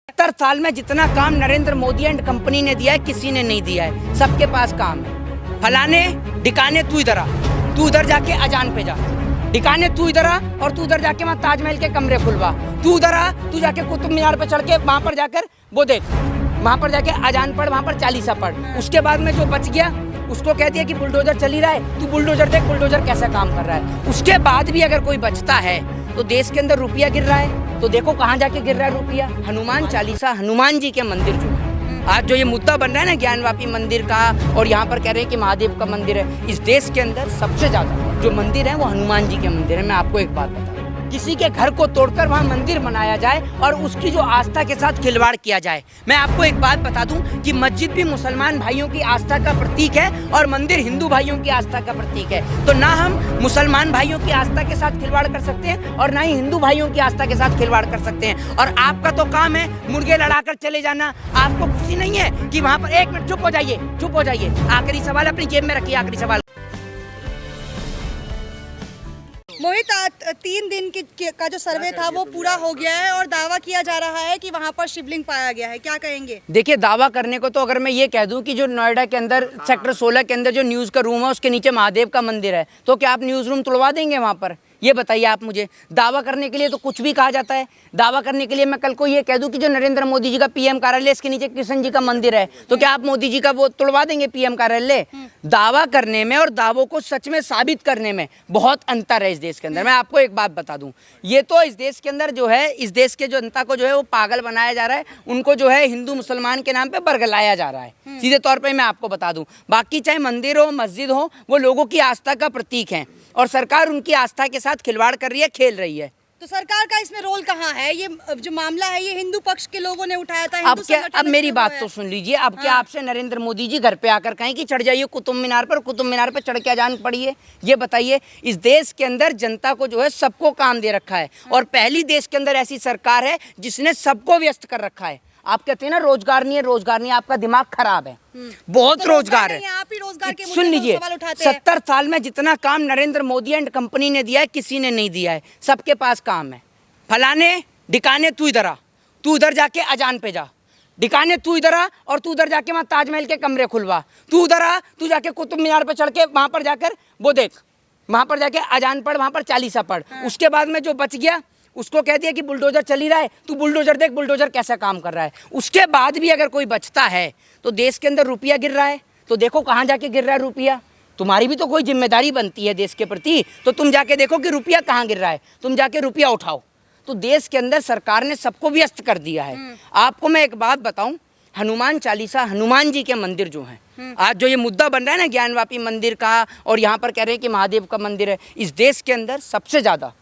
70 साल में जितना काम नरेंद्र मोदी एंड कंपनी ने दिया है किसी ने नहीं दिया है। सबके पास काम है। फलाने ढिकाने तू इधर आ, तू उधर जाके अजान पे जा, ढिकाने तू इधर आ और तू उधर जाके वहाँ ताजमहल के कमरे खुलवा, तू उधर आ, तू जाके कुतुब मीनार पे चढ़ के वहाँ पर जाकर वो देख, वहाँ पर जाके अजान पढ़, वहाँ पर चालीसा पढ़। उसके बाद में जो बच गया उसको कह दिया कि बुलडोजर चली रहा है, तू बुलडोजर देख बुलडोजर कैसा काम कर रहा है। उसके बाद भी अगर कोई बचता है तो देश के अंदर रुपया गिर रहा है, तो देखो कहाँ जाके गिर रहा है रुपया। हनुमान चालीसा, हनुमान जी के मंदिर जो है, आज जो ये मुद्दा बन रहा है ना ज्ञानवापी मंदिर का, और यहाँ पर कह रहे हैं कि महादेव का मंदिर है, इस देश के अंदर सबसे ज्यादा जो मंदिर है वो हनुमान जी के मंदिर है। मैं आपको एक बात बताऊं, किसी के घर को तोड़कर वहाँ मंदिर बनाया जाए और उसकी जो आस्था के साथ खिलवाड़ किया जाए। मैं आपको एक बात बता दूं कि मस्जिद भी मुसलमान भाइयों की आस्था का प्रतीक है और मंदिर हिंदू भाइयों की आस्था का प्रतीक है। तो ना हम मुसलमान भाइयों की आस्था के साथ खिलवाड़ कर सकते हैं और ना ही हिंदू भाइयों की आस्था के साथ खिलवाड़ कर सकते हैं। और आपका तो काम है मुर्गे लड़ाकर चले जाना। आपको खुशी नहीं है कि वहाँ पर, एक मिनट चुप हो जाइए, चुप हो जाइए। आखिरी सवाल अपनी जेब में रखिए, आखिरी सवाल। मोहित, 3 दिन का जो सर्वे था वो पूरा हो गया है और दावा किया जा रहा है कि वहां पर शिवलिंग पाया गया है, क्या कहेंगे? देखिए, दावा करने को तो अगर मैं ये कह दूं कि जो नोएडा के अंदर सेक्टर 16 के अंदर जो न्यूज़ का रूम है उसके नीचे महादेव का मंदिर है, तो क्या आप न्यूज़ रूम तुड़वा देंगे वहाँ पर? ये बताइए आप मुझे। दावा करने के लिए तो कुछ भी कहा जाता है। दावा करने के लिए मैं कल को ये कह दूं कि जो नरेंद्र मोदी जी का पीएम कार्यालय, इसके नीचे कृष्ण जी का मंदिर है, तो क्या आप मोदी जी का वो तुड़वा देंगे पीएम कार्यालय? दावा करने में और दावों को सच में साबित करने में बहुत अंतर है इस देश के अंदर। मैं आपको एक बात बता दूं, ये तो इस देश के अंदर जो है, इस देश के जो जनता को जो है वो पागल बनाया जा रहा है, उनको जो है हिंदू मुसलमान के नाम पे बरगलाया जा रहा है। सीधे तौर पे मैं आपको बता दूं, बाकी चाहे मंदिर हो मस्जिद हो, वो लोगों की आस्था का प्रतीक है और सरकार उनकी आस्था के साथ खिलवाड़ कर रही है, खेल रही है। तो सरकार का इसमें रोल कहाँ है? ये जो मामला है ये हिंदू पक्ष के लोगों ने उठाया था। अब क्या, अब मेरी बात तो सुन लीजिए। अब क्या आपसे नरेंद्र मोदी जी घर पे आकर कहें कि चढ़ जाइए कुतुब मीनार पर, कुतुब मीनार पर चढ़ के अजान पढ़िए? ये बताइए, इस देश के अंदर जनता को जो है सबको काम दे रखा है और पहली देश के अंदर ऐसी सरकार है जिसने सबको व्यस्त कर रखा है। आप कहते हैं ना रोजगार नहीं है, रोजगार नहीं है, आपका दिमाग खराब है। बहुत तो रोजगार है। आप ही रोजगार के सुन लीजिए, 70 साल में जितना काम नरेंद्र मोदी एंड कंपनी ने दिया है किसी ने नहीं दिया है। सबके पास काम है। फलाने ढिकाने तू इधर आ, तू उधर जाके अजान पे जा, ढिकाने तू इधर आ और तू उधर जाके वहाँ ताजमहल के कमरे खुलवा, तू उधर आ, तू जाके कुतुब मीनार पे चढ़ के वहाँ पर जाकर वो देख, वहाँ पर जाके अजान पढ़, वहाँ पर चालीसा पढ़। उसके बाद में जो बच गया उसको कह दिया कि बुलडोजर चली रहा है, तू बुलडोजर देख बुलडोजर कैसा काम कर रहा है। उसके बाद भी अगर कोई बचता है तो देश के अंदर रुपया गिर रहा है, तो देखो कहाँ जाके गिर रहा है रुपया। तुम्हारी भी तो कोई जिम्मेदारी बनती है देश के प्रति, तो तुम जाके देखो कि रुपया कहाँ गिर रहा है, तुम जाके रुपया उठाओ। तो देश के अंदर सरकार ने सबको व्यस्त कर दिया है। आपको मैं एक बात बताऊं, हनुमान चालीसा, हनुमान जी के मंदिर जो हैं, आज जो ये मुद्दा बन रहा है ना ज्ञानवापी मंदिर का, और यहाँ पर कह रहे हैं कि महादेव का मंदिर है, इस देश के अंदर सबसे ज़्यादा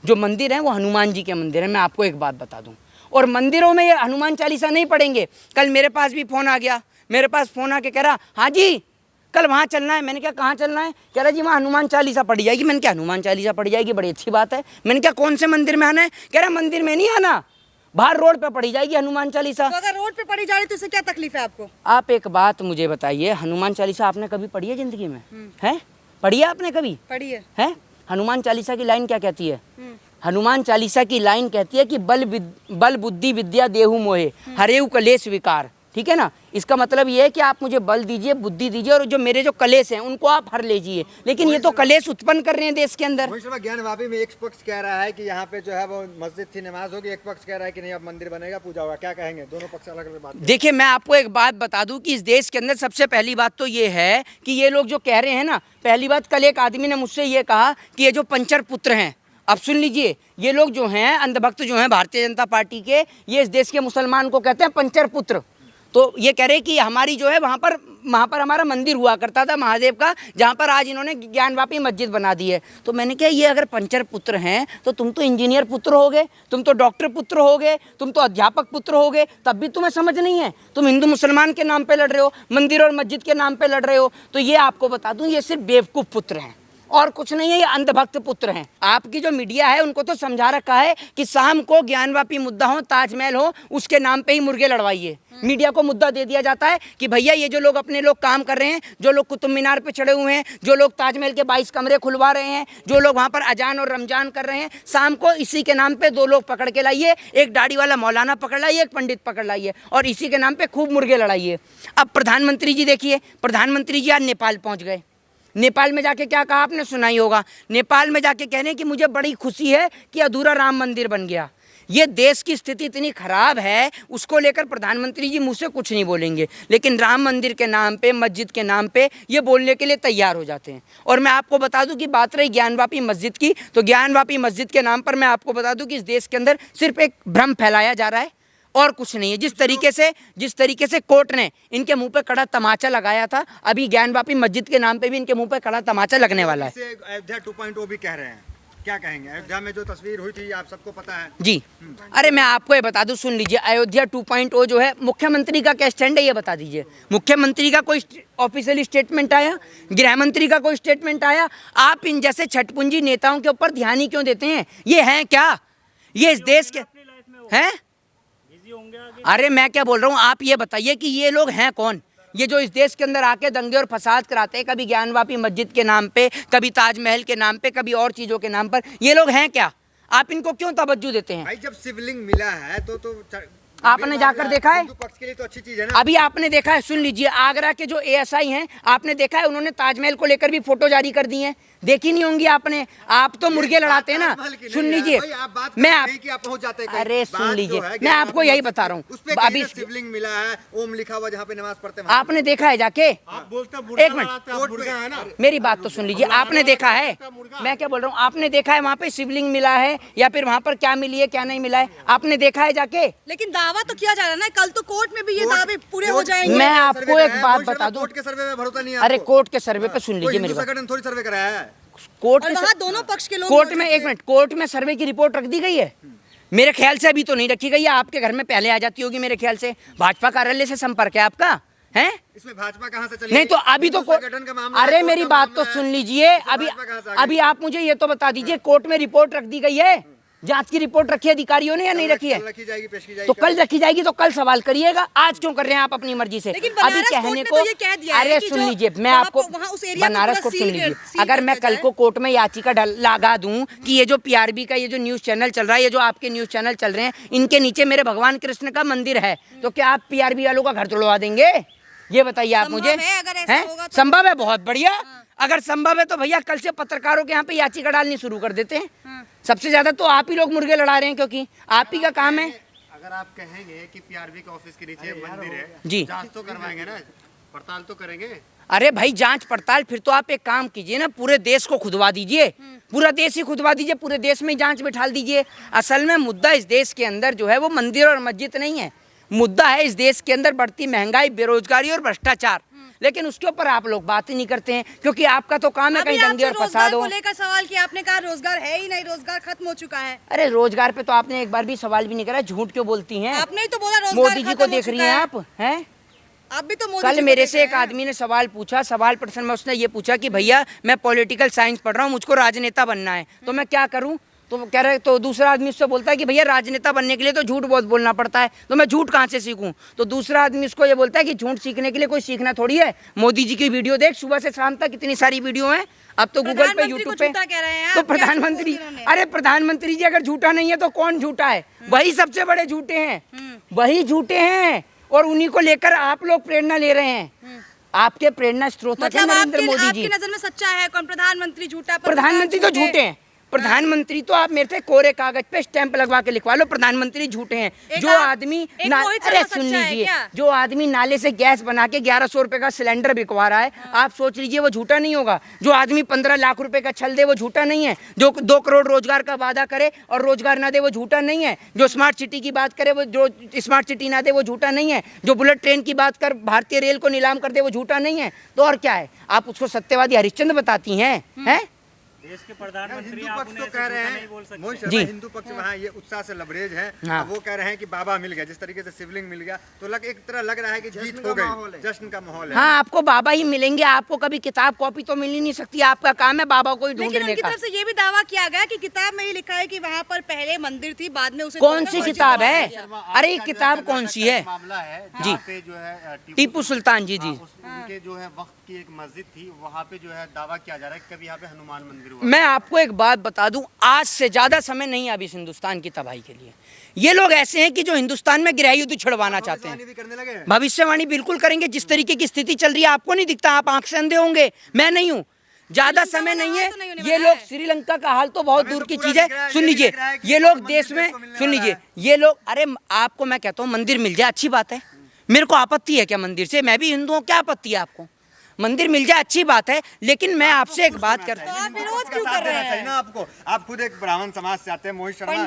जो मंदिर हैं वो हनुमान जी के मंदिर हैं। मैं आपको एक बात बता दूं, और मंदिरों में ये हनुमान चालीसा नहीं पढ़ेंगे। कल मेरे पास भी फ़ोन आ गया, मेरे पास फ़ोन आके कह रहा हाँ जी कल वहाँ चलना है। मैंने क्या, कहाँ चलना है? कह रहा जी वहाँ हनुमान चालीसा पढ़ी जाएगी। मैंने क्या, हनुमान चालीसा पढ़ी जाएगी, बड़ी अच्छी बात है। मैंने क्या, कौन से मंदिर में आना है? कह रहा मंदिर में नहीं आना, बाहर रोड पे पढ़ी जाएगी हनुमान चालीसा। तो अगर रोड पे पढ़ी जा रही तो इससे क्या तकलीफ है आपको? आप एक बात मुझे बताइए, हनुमान चालीसा आपने कभी पढ़ी है जिंदगी में? है पढ़ी है आपने कभी? पढ़ी है? हनुमान चालीसा की लाइन क्या कहती है? हनुमान चालीसा की लाइन कहती है कि बल बुद्धि विद्या देहु मोहे हरेउ कलेश विकार। ठीक है ना? इसका मतलब ये है कि आप मुझे बल दीजिए, बुद्धि दीजिए, और जो मेरे जो कलेश हैं उनको आप हर लीजिए। लेकिन ये तो कलेश उत्पन्न कर रहे हैं देश के अंदर। ज्ञानवापी में एक पक्ष कह रहा है कि यहाँ पे जो है वो मस्जिद थी, नमाज होगी, एक पक्ष कह रहा है कि नहीं अब मंदिर बनेगा, पूजा होगा। क्या कहेंगे? दोनों पक्ष अलग अलग बात। देखिए, मैं आपको एक बात बता दूं कि इस देश के अंदर सबसे पहली बात तो ये है कि ये लोग जो कह रहे हैं ना, पहली बात, कल एक आदमी ने मुझसे ये कहा कि ये जो पंचर पुत्र हैं, अब सुन लीजिए, ये लोग जो हैं अंधभक्त जो हैं भारतीय जनता पार्टी के, ये इस देश के मुसलमान को कहते हैं पंचर पुत्र। तो ये कह रहे कि हमारी जो है वहाँ पर हमारा मंदिर हुआ करता था महादेव का, जहाँ पर आज इन्होंने ज्ञानवापी मस्जिद बना दी है। तो मैंने कहा ये अगर पंचर पुत्र हैं तो तुम तो इंजीनियर पुत्र होगे, तुम तो डॉक्टर पुत्र होगे, तुम तो अध्यापक पुत्र होगे, तब भी तुम्हें समझ नहीं है। तुम हिंदू मुसलमान के नाम पे लड़ रहे हो, मंदिर और मस्जिद के नाम पे लड़ रहे हो। तो ये आपको बता दूं, ये सिर्फ बेवकूफ़ पुत्र हैं और कुछ नहीं है, ये अंधभक्त पुत्र हैं। आपकी जो मीडिया है उनको तो समझा रखा है कि शाम को ज्ञानवापी मुद्दा हो, ताजमहल हो, उसके नाम पे ही मुर्गे लड़वाइए। मीडिया को मुद्दा दे दिया जाता है कि भैया ये जो लोग अपने लोग काम कर रहे हैं, जो लोग कुतुब मीनार पे चढ़े हुए हैं, जो लोग ताजमहल के 22 कमरे खुलवा रहे हैं, जो लोग वहाँ पर अजान और रमजान कर रहे हैं, शाम को इसी के नाम पे 2 लोग पकड़ के लाइए, एक दाढ़ी वाला मौलाना पकड़ लाइए, एक पंडित पकड़ लाइए और इसी के नाम पे खूब मुर्गे लड़ाइए। अब प्रधानमंत्री जी देखिए, प्रधानमंत्री जी आज नेपाल पहुँच गए। नेपाल में जाके क्या कहा आपने सुना ही होगा। नेपाल में जाके कह रहे हैं कि मुझे बड़ी खुशी है कि अधूरा राम मंदिर बन गया। ये देश की स्थिति इतनी खराब है, उसको लेकर प्रधानमंत्री जी मुझसे कुछ नहीं बोलेंगे, लेकिन राम मंदिर के नाम पे, मस्जिद के नाम पे ये बोलने के लिए तैयार हो जाते हैं। और मैं आपको बता दूं कि बात रही ज्ञानवापी मस्जिद की, तो ज्ञानवापी मस्जिद के नाम पर मैं आपको बता दूं कि इस देश के अंदर सिर्फ एक भ्रम फैलाया जा रहा है और कुछ नहीं है। जिस तरीके से कोर्ट ने इनके मुंह पे कड़ा तमाचा लगाया था, अभी ज्ञानवापी मस्जिद के नाम पे भी इनके मुंह पे कड़ा तमाचा लगने वाला है। इसे अयोध्या 2.0 भी कह रहे हैं, क्या कहेंगे? अयोध्या में जो तस्वीर हुई थी आप सबको पता है जी। अरे मैं आपको ये बता दूं, सुन लीजिए, अयोध्या 2.0 जो है, मुख्यमंत्री का क्या स्टैंड है ये बता दीजिए। मुख्यमंत्री का कोई ऑफिशियल स्टेटमेंट आया? गृह मंत्री का कोई स्टेटमेंट आया? आप इन जैसे छटपुंजी नेताओं के ऊपर ध्यान ही क्यों देते हैं? ये हैं क्या? ये इस देश के हैं? अरे मैं क्या बोल रहा हूँ, आप ये बताइए कि ये लोग हैं कौन? ये जो इस देश के अंदर आके दंगे और फसाद कराते हैं, कभी ज्ञानवापी मस्जिद के नाम पे, कभी ताजमहल के नाम पे, कभी और चीजों के नाम पर, ये लोग हैं क्या? आप इनको क्यों तवज्जो देते हैं? भाई जब शिवलिंग मिला है तो आपने जाकर देखा है? हिंदू पक्ष के लिए तो अच्छी चीज है ना। अभी आपने देखा है, सुन लीजिए, आगरा के जो एएसआई हैं, आपने देखा है उन्होंने ताजमहल को लेकर भी फोटो जारी कर दी है, देखी नहीं होंगी आपने। आप तो मुर्गे लड़ाते हैं ना। सुन लीजिए, मैं अरे सुन लीजिए, मैं आपको यही बता रहा हूँ। अभी शिवलिंग मिला है, ओम लिखा हुआ जहाँ पे नमाज पढ़ते हैं, आपने देखा है जाके? आप बोलते हैं एक मिनट, मेरी बात तो सुन लीजिए। आपने देखा है? मैं क्या बोल रहा हूँ, आपने देखा है वहाँ पे शिवलिंग मिला है या फिर वहाँ पर क्या मिली है क्या नहीं मिला है? आपने देखा है जाके? लेकिन दावा तो किया जा रहा है ना, कल तो कोर्ट में भी ये दावे पूरे हो जाएंगे। मैं आपको एक बात बता दूं, कोर्ट के सर्वे में भरोसा नहीं है। अरे कोर्ट के सर्वे पे सुन लीजिए मेरी बात। थोड़ी सर्वे कराया है कोर्ट और वहाँ दोनों पक्ष के लोग कोर्ट में, एक मिनट, कोर्ट में सर्वे की रिपोर्ट रख दी गई है? मेरे ख्याल से अभी तो नहीं रखी गई है, आपके घर में पहले आ जाती होगी मेरे ख्याल से। भाजपा कार्यालय से संपर्क है आपका? है इसमें भाजपा कहाँ से चली? नहीं तो अभी तो अरे मेरी बात तो सुन लीजिए। अभी आप मुझे ये तो बता दीजिए, कोर्ट में रिपोर्ट रख दी गई है, जांच की रिपोर्ट रखी है अधिकारियों ने या नहीं रखी है? रखी जाएगी, पेश की जाएगी। तो कल रखी जाएगी, तो कल सवाल करिएगा। आज क्यों कर रहे हैं आप अपनी मर्जी से? अभी कहने को, अरे सुन लीजिए, मैं आपको बनारस को सुन लीजिए, अगर मैं कल को कोर्ट में याचिका लगा दूं कि ये जो पीआरबी का ये जो न्यूज चैनल चल रहा है, ये जो आपके न्यूज चैनल चल रहे हैं, इनके नीचे मेरे भगवान कृष्ण का मंदिर है, तो क्या आप पीआरबी वालों का घर तोड़वा देंगे? ये बताइए आप मुझे। संभव है? बहुत बढ़िया। अगर संभव है तो भैया कल से पत्रकारों के यहाँ पे याचिका डालनी शुरू कर देते हैं। सबसे ज्यादा तो आप ही लोग मुर्गे लड़ा रहे हैं, क्योंकि आप ही का काम है। अगर आप कहेंगे कि पीआरबी के ऑफिस के नीचे मंदिर है जी, जांच तो करवाएंगे ना, पड़ताल तो करेंगे। अरे भाई जांच पड़ताल, फिर तो आप एक काम कीजिए ना, पूरे देश को खुदवा दीजिए, पूरा देश ही खुदवा दीजिए, पूरे देश में जांच बिठाल दीजिए। असल में मुद्दा इस देश के अंदर जो है वो मंदिर और मस्जिद नहीं है, मुद्दा है इस देश के अंदर बढ़ती महंगाई, बेरोजगारी और भ्रष्टाचार। लेकिन उसके ऊपर आप लोग बात ही नहीं करते हैं, क्योंकि आपका तो काम है कहीं दंगे और फसाद हो। लेकर सवाल किया आपने, कहा रोजगार है ही नहीं, रोजगार खत्म हो चुका है। अरे रोजगार पे तो आपने एक बार भी सवाल भी नहीं करा, झूठ क्यों बोलती हैं? आपने ही तो बोला रोजगार मोदी जी को देख रही हैं आप, हैं? आप भी तो मोदी कल मेरे से एक आदमी ने सवाल पूछा, सवाल प्रश्न में उसने ये पूछा कि भैया मैं पॉलिटिकल साइंस पढ़ रहा हूँ, मुझको राजनेता बनना है, तो मैं क्या करूँ? तो कह रहे, तो दूसरा आदमी उससे बोलता है कि भैया राजनेता बनने के लिए तो झूठ बहुत बोलना पड़ता है, तो मैं झूठ कहाँ से सीखूं? तो दूसरा आदमी उसको ये बोलता है कि झूठ सीखने के लिए कोई सीखना थोड़ी है, मोदी जी की वीडियो देख, सुबह से शाम तक कितनी सारी वीडियो हैं, अब तो गूगल पे, यूट्यूब पे। तो प्रधानमंत्री, अरे प्रधानमंत्री जी अगर झूठा नहीं है तो कौन झूठा है? वही सबसे बड़े झूठे हैं, वही झूठे हैं, और उन्हीं को लेकर आप लोग प्रेरणा ले रहे हैं। आपके प्रेरणा स्रोत है नरेंद्र मोदी जी। आपकी नजर में सच्चा है कौन? प्रधानमंत्री झूठा? प्रधानमंत्री तो झूठे हैं। प्रधानमंत्री तो आप मेरे से कोरे कागज पे स्टैंप लगवा के लिखवा लो, प्रधानमंत्री झूठे हैं। जो आदमी अरे सुन लीजिए, जो आदमी नाले से गैस बना के 1100 रुपए का सिलेंडर बिकवा रहा है, आप सोच लीजिए वो झूठा नहीं होगा? जो आदमी 15 लाख रुपए का छल दे वो झूठा नहीं है? जो 2 करोड़ रोजगार का वादा करे और रोजगार ना दे वो झूठा नहीं है? जो स्मार्ट सिटी की बात करे, वो जो स्मार्ट सिटी ना दे वो झूठा नहीं है? जो बुलेट ट्रेन की बात कर भारतीय रेल को नीलाम कर दे वो झूठा नहीं है? तो और क्या है? आप उसको सत्यवादी हरिश्चंद्र बताती हैं? देश के प्रधानमंत्री हिंदू आप पक्ष उन्हें तो कह रहे ऐसे नहीं बोल हैं सकते। मोहित जी। शर्मा, हिंदू पक्ष वहाँ ये उत्साह से लबरेज है। हाँ। वो कह रहे हैं कि बाबा मिल गया, जिस तरीके से शिवलिंग मिल गया तो एक तरह लग रहा है कि जीत हो गई, जश्न का माहौल है। हाँ, आपको बाबा ही मिलेंगे, आपको कभी किताब कॉपी तो मिल ही नहीं सकती। आपका काम है बाबा को ही लेकिन ढूंढने उनकी का। तरफ से ये भी दावा किया गया कि किताब में ही लिखा है कि वहाँ पर पहले मंदिर थी, बाद में उसे कौन तोड़कर सी मस्जिद किताब बना है? दिया। अरे ये किताब कौन सी है? मामला है जी। जहाँ पे जो है टीपू सुल्तान जी। उनके जो है वक्त की एक मस्जिद थी, वहाँ पे जो है दावा किया जा रहा है कि कभी यहाँ पे हनुमान मंदिर हुआ। मैं आपको एक बात बता दूं, आज से ज्यादा समय नहीं है अभी इस हिंदुस्तान की तबाही के लिए। ये लोग ऐसे हैं कि जो हिंदुस्तान में गृह युद्ध छुड़वाना चाहते हैं। भी करने लगे हैं। भविष्यवाणी बिल्कुल करेंगे। जिस तरीके की स्थिति चल रही है आपको नहीं दिखता, आप आंख से अंधे होंगे, मैं नहीं हूँ। ज्यादा श्रीलंका समय वाला नहीं हाल है। तो नहीं होने ये वाला लोग है। श्रीलंका का हाल तो बहुत हमें दूर तो की पूरा चीज है। दिख रहा है, सुन ये लीजिए, दिख रहा है कि ये लोग मंदिर देश में, को मिलने सुन वाला लीजिए, है। ये लोग, अरे आपको मैं कहता हूँ मंदिर मिल जाए अच्छी बात है, मेरे को आपत्ति है क्या मंदिर से? मैं भी हिंदू हूँ, क्या आपत्ति है आपको? मंदिर मिल जाए अच्छी बात है, लेकिन मैं आपसे एक बात करता हूँ। तो आप विरोध का क्यों साथ कर रहे देना चाहिए हैं? ना आपको। आप खुद एक ब्राह्मण समाज से आते हैं, मोहित शर्मा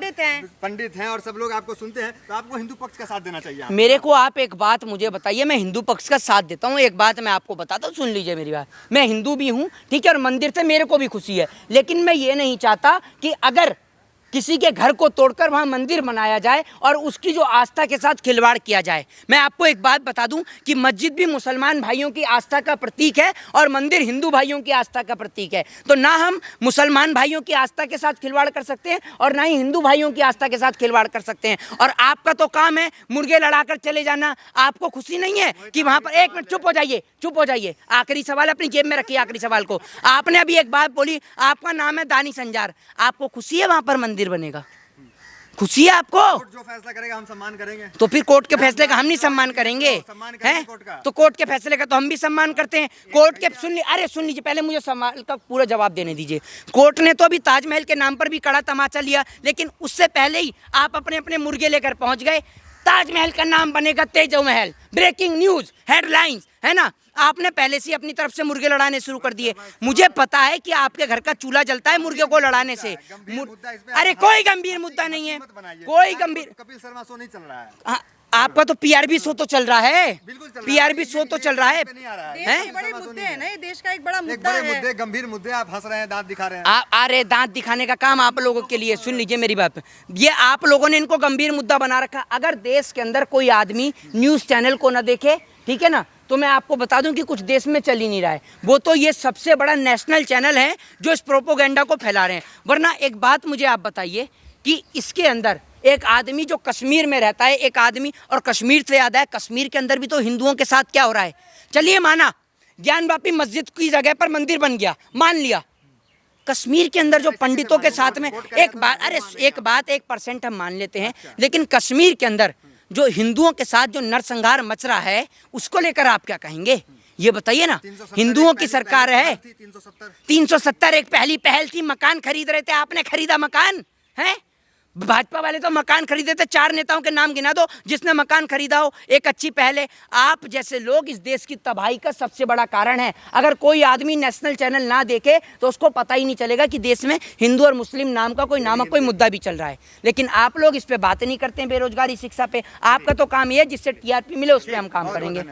पंडित हैं और सब लोग आपको सुनते हैं, तो आपको हिंदू पक्ष का साथ देना चाहिए आपको। मेरे को आप एक बात मुझे बताइए, मैं हिंदू पक्ष का साथ देता हूँ। एक बात मैं आपको बताता हूँ, सुन लीजिए मेरी बात। मैं हिंदू भी हूँ, ठीक है, और मंदिर से मेरे को भी खुशी है, लेकिन मैं ये नहीं चाहता कि अगर किसी के घर को तोड़कर वहाँ मंदिर बनाया जाए और उसकी जो आस्था के साथ खिलवाड़ किया जाए। मैं आपको एक बात बता दूं कि मस्जिद भी मुसलमान भाइयों की आस्था का प्रतीक है और मंदिर हिंदू भाइयों की आस्था का प्रतीक है। तो ना हम मुसलमान भाइयों की आस्था के साथ खिलवाड़ कर सकते हैं और ना ही हिंदू भाइयों की आस्था के साथ खिलवाड़ कर सकते हैं। और आपका तो काम है मुर्गे लड़ाकर चले जाना। आपको खुशी नहीं है कि वहाँ पर, एक मिनट चुप हो जाइए, चुप हो जाइए। आखिरी सवाल अपनी जेब में रखिए, आखिरी सवाल को। आपने अभी एक बात बोली, आपका नाम है दानी संजार, आपको खुशी है वहाँ पर मंदिर बनेगा? खुशी है आपको? कोर्ट जो फैसला करेगा हम सम्मान करेंगे। तो फिर कोर्ट के फैसले का हम नहीं सम्मान करेंगे? सम्मान करेंगे हैं? कोर्ट का। तो कोर्ट के फैसले का तो हम भी सम्मान करते हैं। कोर्ट के अरे सुन लीजिए, पहले मुझे सवाल का पूरा जवाब देने दीजिए। कोर्ट ने तो अभी ताजमहल के नाम पर भी कड़ा तमाचा लिया, लेकिन उससे पहले ही आप अपने अपने मुर्गे लेकर पहुंच गए। ताजमहल का नाम बनेगा तेजो महल, ब्रेकिंग न्यूज, हेडलाइंस, है ना? आपने पहले से ही अपनी तरफ से मुर्गे लड़ाने शुरू कर दिए। मुझे पता है कि आपके घर का चूल्हा जलता है मुर्गे को लड़ाने से। अरे कोई गंभीर मुद्दा नहीं है, कोई गंभीर। कपिल शर्मा शो नहीं चल रहा है। हाँ, आपका तो पीआरबी शो तो चल रहा है, बिल्कुल चल रहा है। पीआरबी शो तो चल रहा है। नहीं आ रहा है। देश हैं? के बड़े मुद्दे हैं ना, ये देश का एक बड़ा एक मुद्दा बड़े है। मुद्दे, गंभीर मुद्दे, आप हंस रहे हैं, दांत दिखा रहे हैं। अरे दांत दिखाने का काम आप लोगों के लिए। सुन लीजिए मेरी बात, ये आप लोगों ने इनको गंभीर मुद्दा बना रखा। अगर देश के अंदर कोई आदमी न्यूज़ चैनल को ना देखे, ठीक है ना, तो मैं आपको बता दूं कि कुछ देश में चल ही नहीं रहा है। वो तो ये सबसे बड़ा नेशनल चैनल है जो इस प्रोपोगेंडा को फैला रहे हैं। वरना एक बात मुझे आप बताइए कि इसके अंदर एक आदमी जो कश्मीर में रहता है, एक आदमी, और कश्मीर से याद है, कश्मीर के अंदर भी तो हिंदुओं के साथ क्या हो रहा है। चलिए माना ज्ञानवापी मस्जिद की जगह पर मंदिर बन गया, मान लिया। कश्मीर के अंदर जो पंडितों के साथ में, एक बात, अरे एक बात, 1% हम मान लेते हैं, लेकिन कश्मीर के अंदर जो हिंदुओं के साथ जो नरसंहार मच रहा है, उसको लेकर आप क्या कहेंगे? ये बताइए ना। हिंदुओं की सरकार है, 370 एक पहली पहल थी। मकान खरीद रहे थे, आपने खरीदा मकान है? भाजपा वाले तो मकान खरीदे थे। 4 नेताओं के नाम गिना दो जिसने मकान खरीदा हो। एक अच्छी पहल है। आप जैसे लोग इस देश की तबाही का सबसे बड़ा कारण है। अगर कोई आदमी नेशनल चैनल ना देखे तो उसको पता ही नहीं चलेगा कि देश में हिंदू और मुस्लिम नाम का कोई नामक कोई मुद्दा भी चल रहा है। लेकिन आप लोग इस पे बात नहीं करते हैं, बेरोजगारी, शिक्षा पे। आपका तो काम ये है जिससे टीआरपी मिले, उस पर हम काम करेंगे।